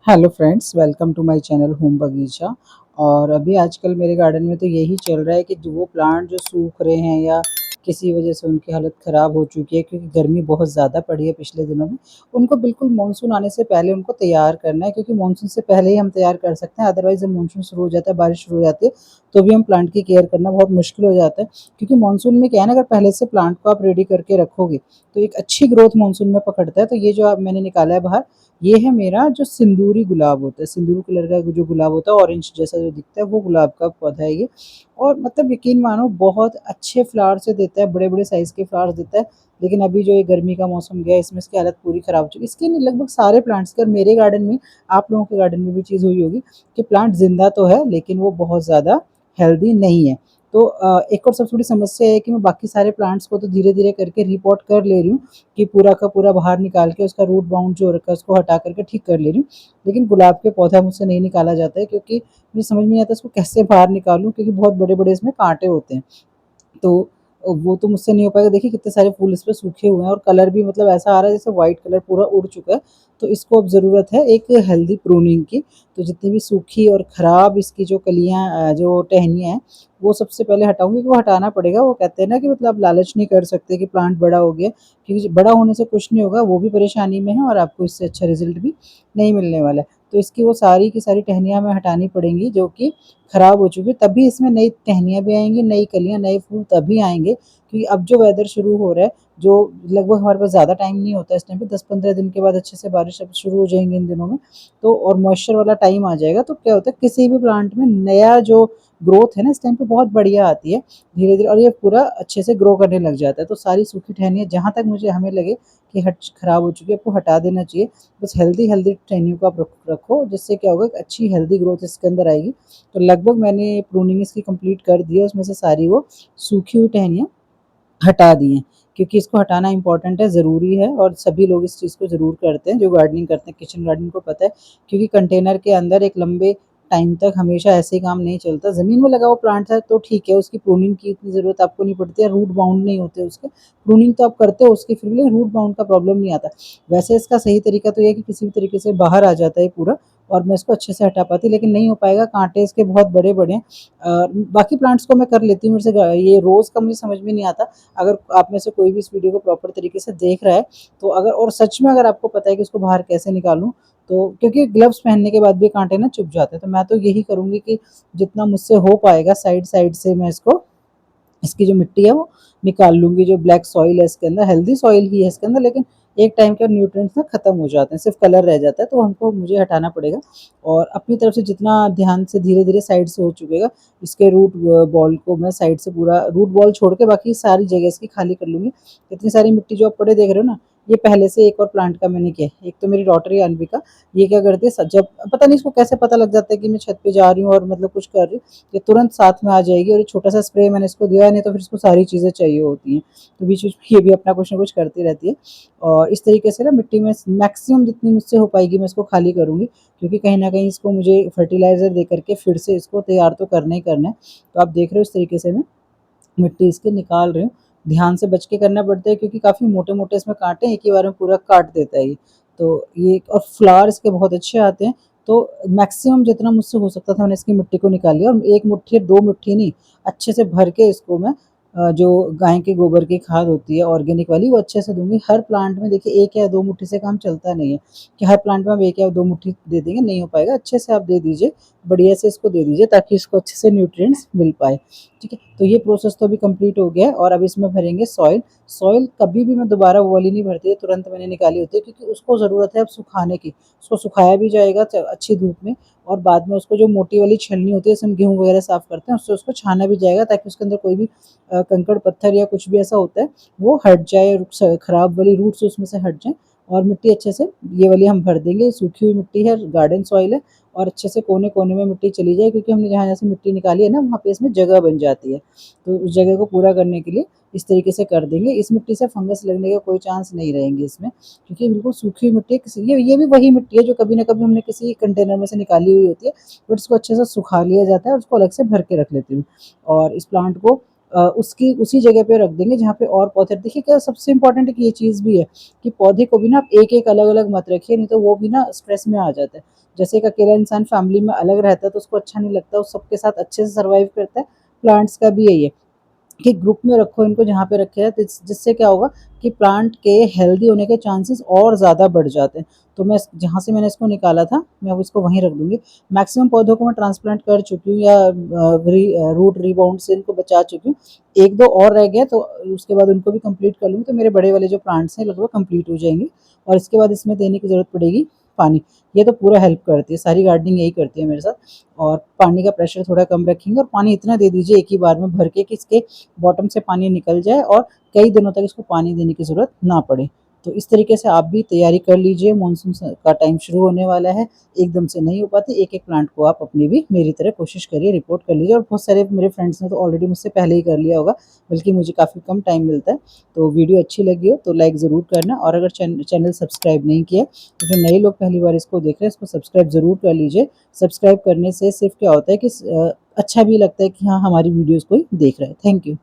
Hello friends, welcome to my channel home Bagicha. और अभी आजकल मेरे गार्डन में तो यही चल रहा है कि जो वो प्लांट जो सूख रहे हैं या किसी वजह से उनकी हालत ख़राब हो चुकी है क्योंकि गर्मी बहुत ज़्यादा पड़ी है पिछले दिनों में, उनको बिल्कुल मानसून आने से पहले उनको तैयार करना है, क्योंकि मानसून से पहले ही हम तैयार कर सकते हैं। अदरवाइज़ जब मानसून शुरू हो जाता है, बारिश शुरू हो जाती है, तो भी हम प्लांट की केयर करना बहुत मुश्किल हो जाता है। क्योंकि मानसून में क्या है ना, अगर पहले से प्लांट को आप रेडी करके रखोगे, तो एक अच्छी ग्रोथ मानसून में पकड़ता है। तो ये जो अब मैंने निकाला है बाहर, ये है मेरा जो सिंदूरी गुलाब होता है, सिंदूरी कलर का जो गुलाब होता है, ऑरेंज जैसा जो दिखता है, वो गुलाब का पौधा है ये। और मतलब यकीन मानो बहुत अच्छे फ्लावर्स देता है, बड़े-बड़े साइज़ के फ्लावर्स देता है। लेकिन अभी जो ये गर्मी का मौसम गया है, इसमें इसकी हालत पूरी ख़राब हो चुकी है। इसकी नहीं, लगभग सारे प्लांट्स की, और मेरे गार्डन में, आप लोगों के गार्डन में भी चीज़ हुई होगी कि प्लांट ज़िंदा तो है लेकिन वो बहुत ज़्यादा हेल्दी नहीं है। तो एक और सबसे बड़ी समस्या है कि मैं बाकी सारे प्लांट्स को तो धीरे-धीरे करके रिपोर्ट कर ले रही हूँ कि पूरा का पूरा बाहर निकाल के उसका रूट बाउंड जो रखा है उसको हटा करके ठीक कर ले रही हूँ। लेकिन गुलाब के पौधा मुझसे नहीं निकाला जाता है, क्योंकि मुझे समझ में नहीं आता इसको कैसे बाहर निकालूँ, क्योंकि बहुत बड़े-बड़े इसमें काँटे होते हैं। तो वो तो मुझसे नहीं हो पाएगा। देखिए कितने सारे फूल इस पे सूखे हुए हैं और कलर भी मतलब ऐसा आ रहा है जैसे व्हाइट कलर पूरा उड़ चुका है। तो इसको अब ज़रूरत है एक हेल्दी प्रूनिंग की। तो जितनी भी सूखी और ख़राब इसकी जो कलियाँ जो टहनियाँ हैं, वो सबसे पहले हटाऊँगी, वो हटाना पड़ेगा। वो कहते हैं ना कि मतलब आप लालच नहीं कर सकते कि प्लांट बड़ा हो गया, क्योंकि बड़ा होने से कुछ नहीं होगा, वो भी परेशानी में है और आपको इससे अच्छा रिज़ल्ट भी नहीं मिलने वाला है। तो इसकी वो सारी की सारी टहनियाँ हमें हटानी पड़ेंगी जो कि खराब हो चुकी है, तभी इसमें नई टहनियाँ भी आएँगी, नई कलियाँ, नए फूल तभी आएँगे। क्योंकि अब जो वेदर शुरू हो रहा है, जो लगभग हमारे पास ज़्यादा टाइम नहीं होता है इस टाइम पे, 10-15 दिन के बाद अच्छे से बारिश अब शुरू हो जाएँगी इन दिनों में। तो और मॉइस्चर वाला टाइम आ जाएगा, तो क्या होता है किसी भी प्लांट में नया जो ग्रोथ है ना, इस टाइम पे बहुत बढ़िया आती है, धीरे-धीरे, और ये पूरा अच्छे से ग्रो करने लग जाता है। तो सारी सूखी टहनियाँ जहाँ तक मुझे हमें लगे कि हट खराब हो चुकी है, आपको हटा देना चाहिए। बस हेल्दी-हेल्दी टहनियों को आप रखो, जिससे क्या होगा, एक अच्छी हेल्दी ग्रोथ इसके अंदर आएगी। तो लगभग मैंने प्रूनिंग इसकी कंप्लीट कर दी है, उसमें से सारी वो सूखी हुई टहनियाँ हटा दी हैं, क्योंकि इसको हटाना इम्पोर्टेंट है, ज़रूरी है, और सभी लोग इस चीज़ को ज़रूर करते हैं जो गार्डनिंग करते हैं, किचन गार्डनिंग को पता है। क्योंकि कंटेनर के अंदर एक लंबे टाइम तक हमेशा ऐसे ही काम नहीं चलता। ज़मीन में लगा हुआ प्लांट है तो ठीक है, उसकी प्रूनिंग की इतनी ज़रूरत आपको नहीं पड़ती है, रूट बाउंड नहीं होते उसके। प्रूनिंग तो आप करते हो उसकी, फिर भी रूट बाउंड का प्रॉब्लम नहीं आता। वैसे इसका सही तरीका तो ये है कि किसी भी तरीके से बाहर आ जाता है पूरा, और मैं इसको अच्छे से हटा पाती, लेकिन नहीं हो पाएगा, काँटे इसके बहुत बड़े-बड़े हैं। बाकी प्लांट्स को मैं कर लेती हूँ, मेरे से ये रोज़ का मुझे समझ में नहीं आता। अगर आप में से कोई भी इस वीडियो को प्रॉपर तरीके से देख रहा है, तो अगर और सच में अगर आपको पता है कि इसको बाहर कैसे निकालूँ, तो क्योंकि ग्लव्स पहनने के बाद भी काँटे ना चुभ जाते हैं, तो मैं तो यही करूँगी कि जितना मुझसे हो पाएगा साइड-साइड से मैं इसको, इसकी जो मिट्टी है वो निकाल लूँगी। जो ब्लैक सॉइल है इसके अंदर, हेल्दी सॉइल ही है इसके अंदर, लेकिन एक टाइम के बाद न्यूट्रिएंट्स ना खत्म हो जाते हैं, सिर्फ़ कलर रह जाता है, तो हमको मुझे हटाना पड़ेगा। और अपनी तरफ से जितना ध्यान से धीरे-धीरे साइड से हो चुकेगा, इसके रूट बॉल को मैं साइड से पूरा रूट बॉल छोड़ के बाकी सारी जगह इसकी खाली कर लूँगी। इतनी सारी मिट्टी जो आप पड़े देख रहे हो ना, ये पहले से एक और प्लांट का मैंने किया है। एक तो मेरी डॉटर है अनविका, ये क्या करती है, जब पता नहीं इसको कैसे पता लग जाता है कि मैं छत पे जा रही हूँ और मतलब कुछ कर रही हूँ, ये तुरंत साथ में आ जाएगी, और ये छोटा-सा स्प्रे मैंने इसको दिया है, नहीं तो फिर इसको सारी चीज़ें चाहिए होती हैं। तो बीच-बीच में ये भी अपना कुछ ना कुछ करती रहती है। और इस तरीके से ना मिट्टी में मैक्सिमम जितनी मुझसे हो पाएगी मैं इसको खाली करूँगी, क्योंकि कहीं न कहीं इसको मुझे फर्टिलाइज़र दे कर के फिर से इसको तैयार तो करना ही करना है। तो आप देख रहे हो इस तरीके से मैं मिट्टी इसकी निकाल रही हूँ। ध्यान से बच के करना पड़ता है, क्योंकि काफ़ी मोटे-मोटे इसमें काँटे हैं, एक ही बार में पूरा काट देता है ये। तो ये, और फ्लावर इसके बहुत अच्छे आते हैं। तो मैक्सिमम जितना मुझसे हो सकता था मैंने इसकी मिट्टी को निकाल लिया, और 1 मुट्ठी 2 मुट्ठी नहीं, अच्छे से भर के इसको मैं जो गाय के गोबर की खाद होती है ऑर्गेनिक वाली, वो अच्छे से दूँगी। हर प्लांट में देखिए 1 या 2 मुट्ठी से काम चलता नहीं है, कि हर प्लांट में हम 1 या 2 मुट्ठी दे देंगे, नहीं हो पाएगा। अच्छे से आप दे दीजिए, बढ़िया से इसको दे दीजिए, ताकि इसको अच्छे से न्यूट्रिएंट्स मिल पाए। ठीक है? तो ये प्रोसेस तो अभी कंप्लीट हो गया है, और अब इसमें भरेंगे सॉइल। सॉइल कभी भी मैं दोबारा वो वाली नहीं भरती है, तुरंत मैंने निकाली होती है, क्योंकि उसको ज़रूरत है अब सुखाने की। उसको सुखाया भी जाएगा अच्छी धूप में, और बाद में उसको जो मोटी वाली छलनी होती है, जिससे हम गेहूँ वगैरह साफ़ करते हैं, उससे उसको छाना भी जाएगा, ताकि उसके अंदर कोई भी कंकड़ पत्थर या कुछ भी ऐसा होता है, वो हट जाए, खराब वाली रूट्स उसमें से हट जाएँ। और मिट्टी अच्छे से ये वाली हम भर देंगे, सूखी हुई मिट्टी है, गार्डन सॉइल है, और अच्छे से कोने-कोने में मिट्टी चली जाए, क्योंकि हमने जहाँ-जहाँ से मिट्टी निकाली है ना, वहाँ पे इसमें जगह बन जाती है। तो उस जगह को पूरा करने के लिए इस तरीके से कर देंगे। इस मिट्टी से फंगस लगने का कोई चांस नहीं रहेंगे इसमें, क्योंकि बिल्कुल सूखी हुई मिट्टी है। किसी ये भी वही मिट्टी है जो कभी न कभी हमने किसी कंटेनर में से निकाली हुई होती है, बट इसको अच्छे से सुखा लिया जाता है, और उसको अलग से भर के रख लेती हूँ। और इस प्लांट को उसकी उसी जगह पे रख देंगे जहाँ पे और पौधे, देखिए क्या सबसे इम्पोर्टेंट है कि ये चीज़ भी है कि पौधे को भी ना आप एक-एक अलग-अलग मत रखिए, नहीं तो वो भी ना स्ट्रेस में आ जाता है। जैसे एक अकेला इंसान फैमिली में अलग रहता है तो उसको अच्छा नहीं लगता, वो सबके साथ अच्छे से सर्वाइव करता है। प्लांट्स का भी यही है कि ग्रुप में रखो इनको जहाँ पे रखे हैं, तो जिससे क्या होगा कि प्लांट के हेल्दी होने के चांसेस और ज़्यादा बढ़ जाते हैं। तो मैं जहाँ से मैंने इसको निकाला था मैं अब इसको वहीं रख दूंगी। मैक्सिमम पौधों को मैं ट्रांसप्लांट कर चुकी हूँ या रूट रिबाउंड से इनको बचा चुकी हूँ। एक दो और रह गया तो उसके बाद उनको भी कंप्लीट कर लूँगी, तो मेरे बड़े वाले जो प्लांट्स हैं लगभग कंप्लीट हो जाएंगे। और इसके बाद इसमें देने की ज़रूरत पड़ेगी पानी। ये तो पूरा हेल्प करती है, सारी गार्डनिंग यही करती है मेरे साथ। और पानी का प्रेशर थोड़ा कम रखेंगे और पानी इतना दे दीजिए एक ही बार में भर के कि इसके बॉटम से पानी निकल जाए और कई दिनों तक इसको पानी देने की ज़रूरत ना पड़े। तो इस तरीके से आप भी तैयारी कर लीजिए, मानसून का टाइम शुरू होने वाला है, एकदम से नहीं हो पाती। एक-एक प्लांट को आप अपनी भी मेरी तरह कोशिश करिए, रिपोर्ट कर लीजिए। और बहुत सारे मेरे फ्रेंड्स ने तो ऑलरेडी मुझसे पहले ही कर लिया होगा, बल्कि मुझे काफ़ी कम टाइम मिलता है। तो वीडियो अच्छी लगी हो तो लाइक ज़रूर करना, और अगर चैनल सब्सक्राइब नहीं किया तो जो नए लोग पहली बार इसको देख रहे हैं इसको सब्सक्राइब ज़रूर कर लीजिए। सब्सक्राइब करने से सिर्फ क्या होता है कि अच्छा भी लगता है कि हाँ, हमारी वीडियोज़ कोई देख रहा है। Thank you.